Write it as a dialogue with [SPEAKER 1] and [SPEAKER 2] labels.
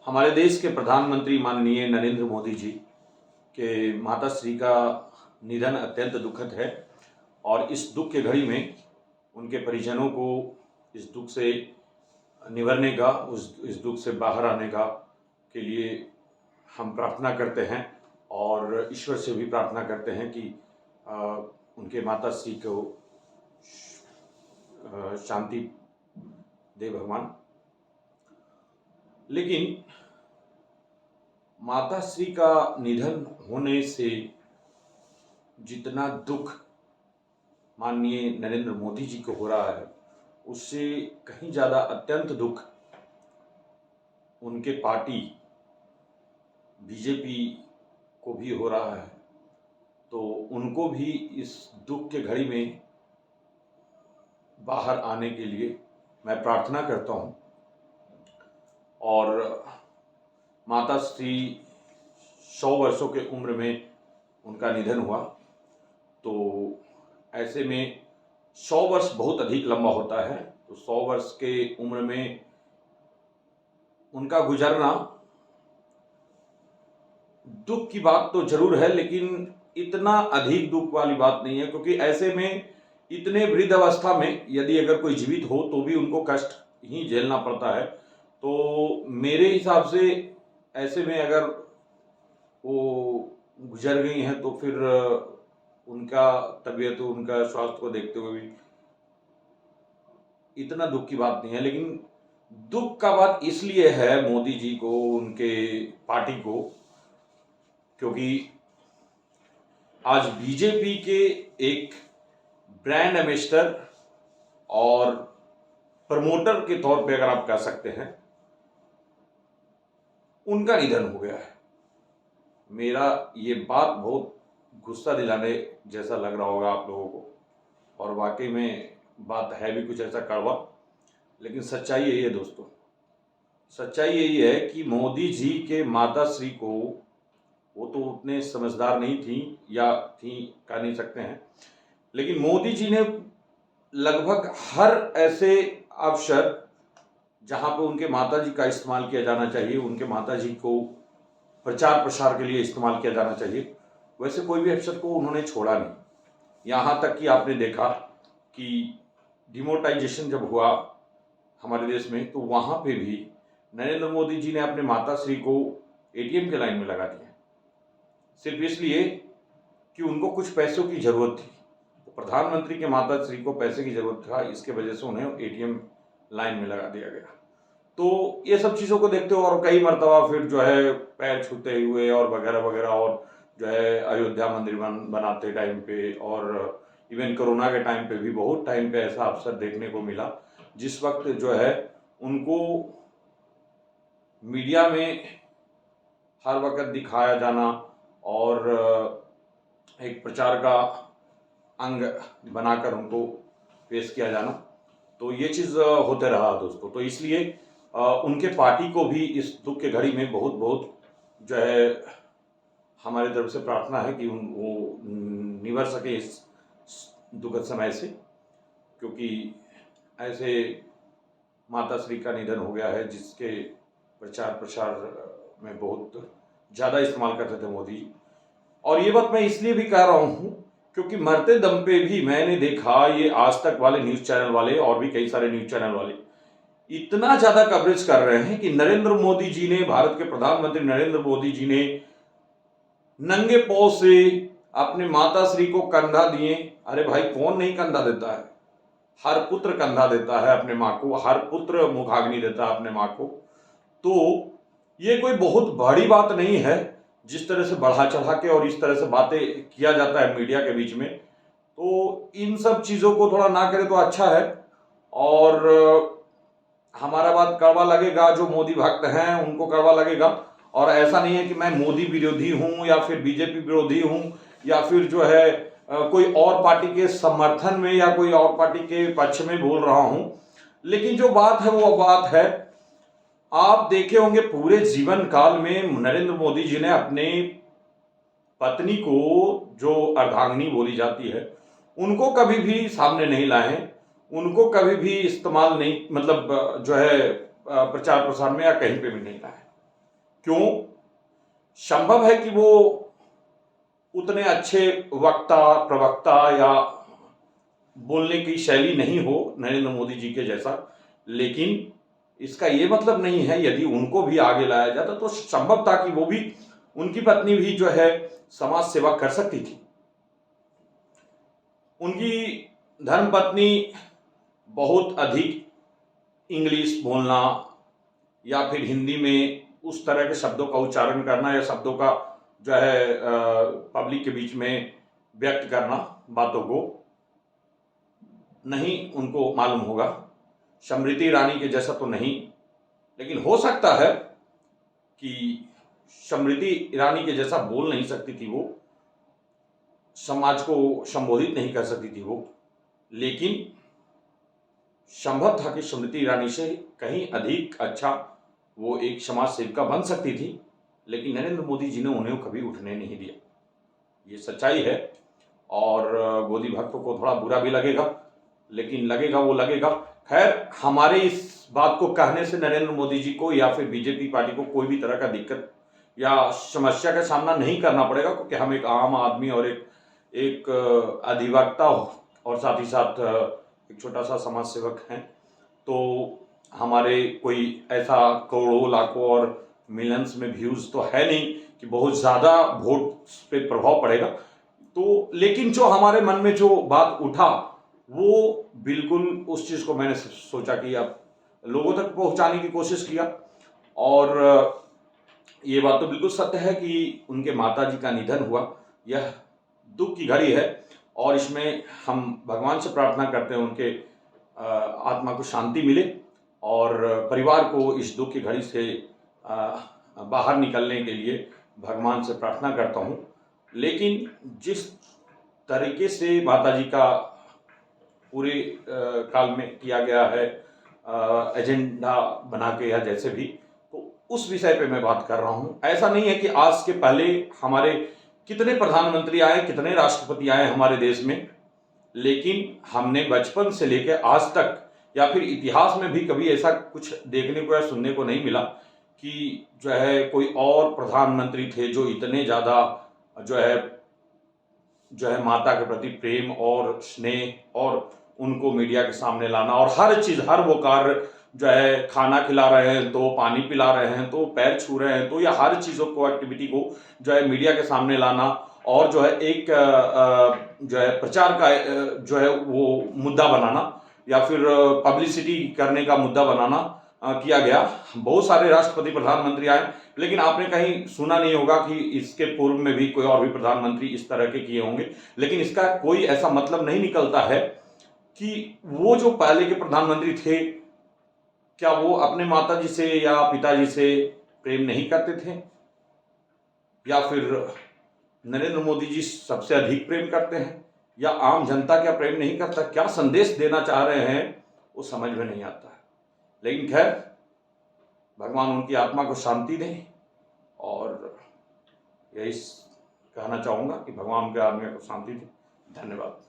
[SPEAKER 1] हमारे देश के प्रधानमंत्री माननीय नरेंद्र मोदी जी के माताश्री का निधन अत्यंत दुखद है और इस दुख के घड़ी में उनके परिजनों को इस दुख से निवरने का, इस दुख से बाहर आने का के लिए हम प्रार्थना करते हैं और ईश्वर से भी प्रार्थना करते हैं कि उनके माताश्री को शांति दे भगवान। लेकिन माताश्री का निधन होने से जितना दुख माननीय नरेंद्र मोदी जी को हो रहा है, उससे कहीं ज़्यादा अत्यंत दुख उनके पार्टी बीजेपी को भी हो रहा है। तो उनको भी इस दुख के घड़ी में बाहर आने के लिए मैं प्रार्थना करता हूँ। और माताश्री 100 वर्षों के उम्र में उनका निधन हुआ, तो ऐसे में 100 वर्ष बहुत अधिक लंबा होता है। तो 100 वर्ष के उम्र में उनका गुजरना दुख की बात तो जरूर है, लेकिन इतना अधिक दुख वाली बात नहीं है, क्योंकि ऐसे में इतने वृद्ध अवस्था में यदि अगर कोई जीवित हो तो भी उनको कष्ट ही झेलना पड़ता है। तो मेरे हिसाब से ऐसे में अगर वो गुजर गई हैं तो फिर उनका तबीयत, उनका स्वास्थ्य को देखते हुए भी इतना दुख की बात नहीं है। लेकिन दुख का बात इसलिए है मोदी जी को, उनके पार्टी को, क्योंकि आज बीजेपी के एक ब्रांड एम्बेसडर और प्रमोटर के तौर पे अगर आप कह सकते हैं, उनका निधन हो गया है। मेरा ये बात बहुत गुस्सा दिलाने जैसा लग रहा होगा आप लोगों को, और वाकई में बात है भी कुछ ऐसा कड़वा, लेकिन सच्चाई यही है दोस्तों। सच्चाई यही है कि मोदी जी के माताश्री को, वो तो उतने समझदार नहीं थी या थी कह नहीं सकते हैं, लेकिन मोदी जी ने लगभग हर ऐसे अवसर जहां पे उनके माताजी का इस्तेमाल किया जाना चाहिए, उनके माताजी को प्रचार प्रसार के लिए इस्तेमाल किया जाना चाहिए, वैसे कोई भी अवसर को उन्होंने छोड़ा नहीं। यहाँ तक कि आपने देखा कि डिमोनेटाइजेशन जब हुआ हमारे देश में, तो वहाँ पे भी नरेंद्र मोदी जी ने अपने माताश्री को एटीएम के लाइन में लगा दिया, सिर्फ इसलिए कि उनको कुछ पैसों की ज़रूरत थी। तो प्रधानमंत्री के माताश्री को पैसे की ज़रूरत था, इसके वजह से उन्हें एटीएम लाइन में लगा दिया गया। तो ये सब चीज़ों को देखते हुए और कई मरतबा फिर जो है पैर छूते हुए और वगैरह वगैरह, और जो है अयोध्या मंदिर बनाते टाइम पे, और इवन कोरोना के टाइम पे भी बहुत टाइम पे ऐसा अवसर देखने को मिला जिस वक्त जो है उनको मीडिया में हर वक्त दिखाया जाना और एक प्रचार का अंग बनाकर उनको पेश किया जाना, तो ये चीज़ होते रहा दोस्तों। तो इसलिए उनके पार्टी को भी इस दुख के घड़ी में बहुत बहुत जो है हमारी तरफ से प्रार्थना है कि वो निवर सके इस दुखद समय से, क्योंकि ऐसे माताश्री का निधन हो गया है जिसके प्रचार प्रसार में बहुत ज़्यादा इस्तेमाल करते थे मोदी। और ये बात मैं इसलिए भी कह रहा हूँ क्योंकि मरते दम पे भी मैंने देखा ये आज तक वाले न्यूज़ चैनल वाले और भी कई सारे न्यूज़ चैनल वाले इतना ज़्यादा कवरेज कर रहे हैं कि नरेंद्र मोदी जी ने, भारत के प्रधानमंत्री नरेंद्र मोदी जी ने नंगे पांव से अपने माताश्री को कंधा दिए। अरे भाई, कौन नहीं कंधा देता है? हर पुत्र कंधा देता है अपने माँ को, हर पुत्र मुखाग्नि देता है अपने माँ को। तो ये कोई बहुत बड़ी बात नहीं है जिस तरह से बढ़ा चढ़ा के और इस तरह से बातें किया जाता है मीडिया के बीच में। तो इन सब चीज़ों को थोड़ा ना करें तो अच्छा है। और हमारा बात कड़वा लगेगा, जो मोदी भक्त हैं उनको कड़वा लगेगा, और ऐसा नहीं है कि मैं मोदी विरोधी हूं या फिर बीजेपी विरोधी हूं या फिर जो है कोई और पार्टी के समर्थन में या कोई और पार्टी के पक्ष में बोल रहा हूं। लेकिन जो बात है वो बात है। आप देखे होंगे पूरे जीवन काल में नरेंद्र मोदी जी ने अपने पत्नी को, जो अर्धांगिनी बोली जाती है, उनको कभी भी सामने नहीं लाए, उनको कभी भी इस्तेमाल नहीं, मतलब जो है प्रचार प्रसार में या कहीं पे भी नहीं लाए। क्यों? संभव है कि वो उतने अच्छे वक्ता, प्रवक्ता या बोलने की शैली नहीं हो नरेंद्र मोदी जी के जैसा, लेकिन इसका ये मतलब नहीं है यदि उनको भी आगे लाया जाता तो संभव था कि वो भी, उनकी पत्नी भी जो है समाज सेवा कर सकती थी। उनकी धर्मपत्नी बहुत अधिक इंग्लिश बोलना या फिर हिंदी में उस तरह के शब्दों का उच्चारण करना या शब्दों का जो है पब्लिक के बीच में व्यक्त करना बातों को नहीं उनको मालूम होगा। स्मृति ईरानी के जैसा तो नहीं, लेकिन हो सकता है कि स्मृति ईरानी के जैसा बोल नहीं सकती थी वो, समाज को संबोधित नहीं कर सकती थी वो, लेकिन संभव था कि स्मृति ईरानी से कहीं अधिक अच्छा वो एक समाज सेविका बन सकती थी, लेकिन नरेंद्र मोदी जी ने उन्हें कभी उठने नहीं दिया। ये सच्चाई है और मोदी भक्तों को थोड़ा बुरा भी लगेगा, लेकिन लगेगा वो लगेगा। खैर, हमारे इस बात को कहने से नरेंद्र मोदी जी को या फिर बीजेपी पार्टी को कोई भी तरह का दिक्कत या समस्या का सामना नहीं करना पड़ेगा, क्योंकि हम एक आम आदमी और एक अधिवक्ता और साथ ही साथ एक छोटा सा समाज सेवक हैं। तो हमारे कोई ऐसा करोड़ों लाखों और मिलियंस में व्यूज तो है नहीं कि बहुत ज़्यादा वोट पे प्रभाव पड़ेगा। तो लेकिन जो हमारे मन में जो बात उठा वो बिल्कुल उस चीज़ को मैंने सोचा कि अब लोगों तक पहुंचाने की कोशिश किया। और ये बात तो बिल्कुल सत्य है कि उनके माताजी का निधन हुआ, यह दुख की घड़ी है और इसमें हम भगवान से प्रार्थना करते हैं उनके आत्मा को शांति मिले और परिवार को इस दुख की घड़ी से बाहर निकलने के लिए भगवान से प्रार्थना करता हूँ। लेकिन जिस तरीके से माताजी का पूरे काल में किया गया है एजेंडा बना के या जैसे भी, तो उस विषय पे मैं बात कर रहा हूँ। ऐसा नहीं है कि आज के पहले हमारे कितने प्रधानमंत्री आए, कितने राष्ट्रपति आए हमारे देश में, लेकिन हमने बचपन से लेकर आज तक या फिर इतिहास में भी कभी ऐसा कुछ देखने को या सुनने को नहीं मिला कि जो है कोई और प्रधानमंत्री थे जो इतने ज़्यादा जो है माता के प्रति प्रेम और स्नेह और उनको मीडिया के सामने लाना और हर चीज़, हर वो कार्य जो है खाना खिला रहे हैं तो पानी पिला रहे हैं तो पैर छू रहे हैं तो या हर चीज़ों को, एक्टिविटी को जो है मीडिया के सामने लाना और जो है एक जो है प्रचार का जो है वो मुद्दा बनाना या फिर पब्लिसिटी करने का मुद्दा बनाना किया गया। बहुत सारे राष्ट्रपति प्रधानमंत्री आए, लेकिन आपने कहीं सुना नहीं होगा कि इसके पूर्व में भी कोई और भी प्रधानमंत्री इस तरह के किए होंगे। लेकिन इसका कोई ऐसा मतलब नहीं निकलता है कि वो जो पहले के प्रधानमंत्री थे क्या वो अपने माताजी से या पिताजी से प्रेम नहीं करते थे, या फिर नरेंद्र मोदी जी सबसे अधिक प्रेम करते हैं, या आम जनता क्या प्रेम नहीं करता? क्या संदेश देना चाह रहे हैं वो समझ में नहीं आता है। लेकिन खैर, भगवान उनकी आत्मा को शांति दें और यही कहना चाहूँगा कि भगवान उनके आत्मा को शांति दें। धन्यवाद।